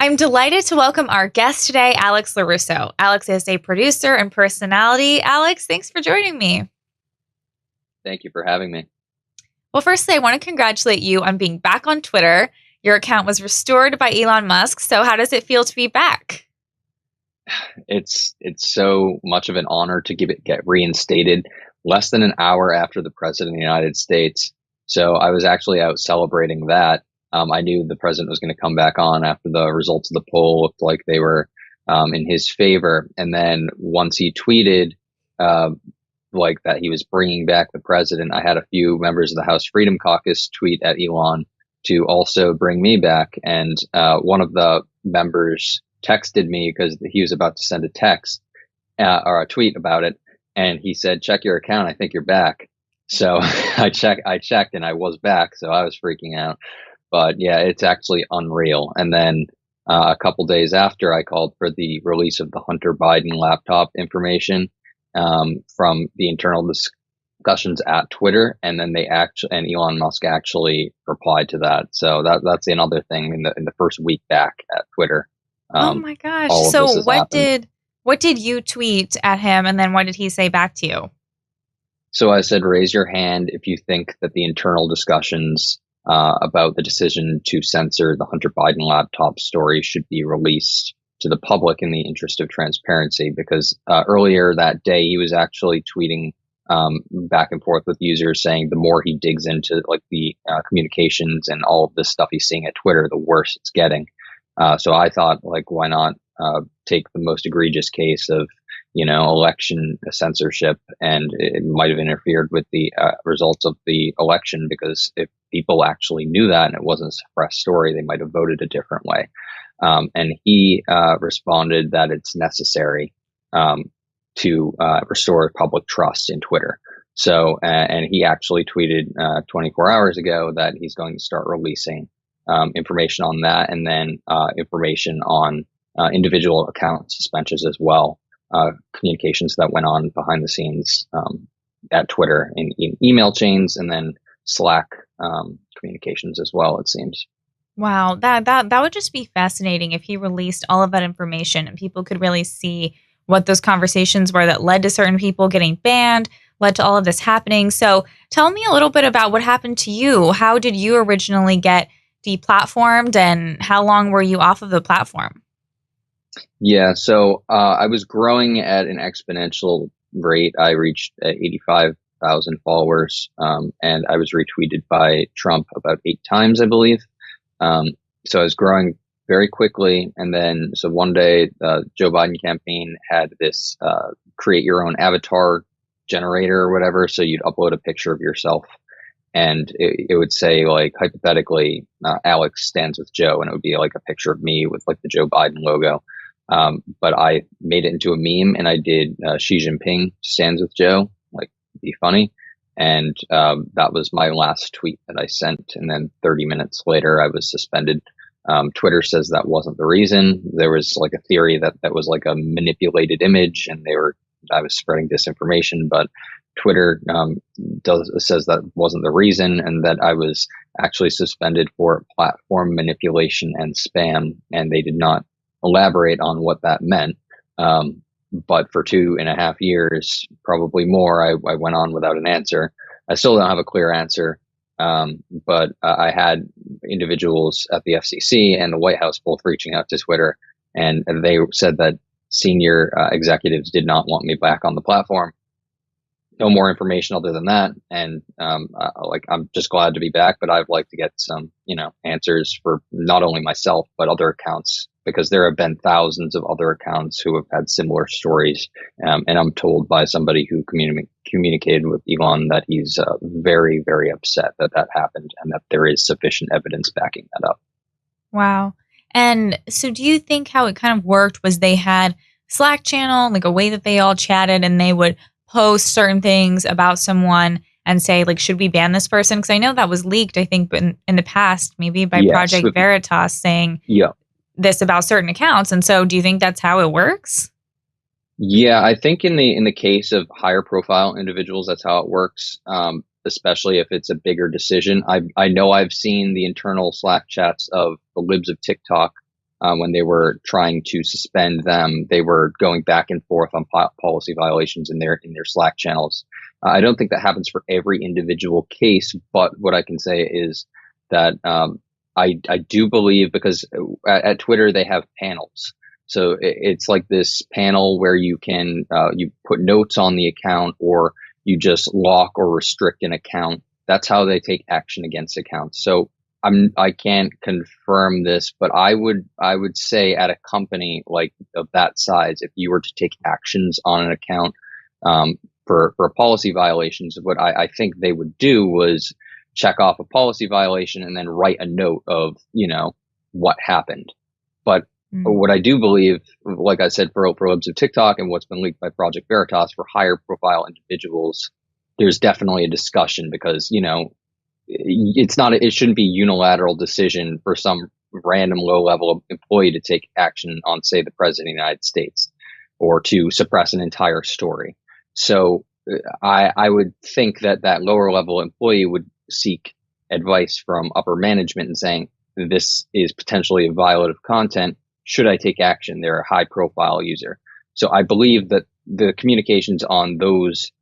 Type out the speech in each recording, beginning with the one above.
I'm delighted to welcome our guest today, Alex LaRusso. Alex is a producer and personality. Alex, thanks for joining me. Thank you for having me. Well, firstly, I want to congratulate you on being back on Twitter. Your account was restored by Elon Musk. So how does it feel to be back? It's so much of an honor to get reinstated less than an hour after the president of the United States. So I was actually out celebrating that. I knew the president was going to come back on after the results of the poll looked like they were in his favor. And then once he tweeted like that he was bringing back the president, I had a few members of the House Freedom Caucus tweet at Elon to also bring me back. And one of the members texted me because he was about to send a text or a tweet about it. And he said, check your account. I think you're back. So I checked and I was back. So I was freaking out. But yeah, it's actually unreal. And then a couple days after, I called for the release of the Hunter Biden laptop information from the internal discussions at Twitter, and then and Elon Musk actually replied to that. So that's another thing in the first week back at Twitter. Oh my gosh! So what did you tweet at him, and then what did he say back to you? So I said, raise your hand if you think that the internal discussions about the decision to censor the Hunter Biden laptop story should be released to the public in the interest of transparency, because earlier that day he was actually tweeting back and forth with users saying the more he digs into like the communications and all of this stuff he's seeing at Twitter, the worse it's getting. So I thought, like, why not take the most egregious case of, election censorship, and it might have interfered with the results of the election, because if people actually knew that and it wasn't a suppressed story, they might have voted a different way. And he responded that it's necessary to restore public trust in Twitter. So, and he actually tweeted 24 hours ago that he's going to start releasing information on that, and then information on individual account suspensions as well. Communications that went on behind the scenes at Twitter in email chains, and then Slack communications as well, it seems. Wow, that would just be fascinating if he released all of that information and people could really see what those conversations were that led to certain people getting banned, led to all of this happening. So tell me a little bit about what happened to you. How did you originally get deplatformed, and how long were you off of the platform? Yeah, so I was growing at an exponential rate. I reached 85,000 followers, and I was retweeted by Trump about 8 times, I believe. So I was growing very quickly. And then, so one day, the Joe Biden campaign had this create your own avatar generator or whatever. So you'd upload a picture of yourself, and it would say, like, hypothetically, Alex stands with Joe, and it would be like a picture of me with like the Joe Biden logo. But I made it into a meme, and I did Xi Jinping stands with Joe, like, be funny. And that was my last tweet that I sent. And then 30 minutes later, I was suspended. Twitter says that wasn't the reason. There was like a theory that was like a manipulated image, and I was spreading disinformation, but Twitter says that wasn't the reason, and that I was actually suspended for platform manipulation and spam, and they did not elaborate on what that meant. But for 2.5 years, probably more, I went on without an answer. I still don't have a clear answer, but I had individuals at the FCC and the White House both reaching out to Twitter, and they said that senior executives did not want me back on the platform. No more information other than that. And I'm just glad to be back, but I'd like to get some, answers for not only myself, but other accounts, because there have been thousands of other accounts who have had similar stories. And I'm told by somebody who communicated with Elon that he's very, very upset that happened, and that there is sufficient evidence backing that up. Wow. And so do you think how it kind of worked was they had Slack channel, like a way that they all chatted, and they would post certain things about someone and say, like, should we ban this person? Because I know that was leaked, I think, in the past, maybe by Project Veritas, saying this about certain accounts. And so do you think that's how it works? Yeah, I think in the case of higher profile individuals, that's how it works, especially if it's a bigger decision. I know I've seen the internal Slack chats of the libs of TikTok when they were trying to suspend them, they were going back and forth on policy violations in their Slack channels. I don't think that happens for every individual case, but what I can say is that I do believe, because at Twitter they have panels. So it's like this panel where you can you put notes on the account, or you just lock or restrict an account. That's how they take action against accounts. So I can't confirm this, but I would say at a company like of that size, if you were to take actions on an account for policy violations, what I think they would do was check off a policy violation and then write a note of, what happened. But what I do believe, like I said, for libs of TikTok and what's been leaked by Project Veritas, for higher profile individuals, there's definitely a discussion, because, it shouldn't be a unilateral decision for some random low level employee to take action on, say, the president of the United States, or to suppress an entire story. So I would think that lower level employee would seek advice from upper management and saying, this is potentially a violative content. Should I take action? They're a high profile user. So I believe that the communications on those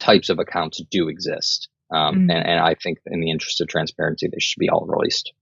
types of accounts do exist. And I think in the interest of transparency, they should be all released.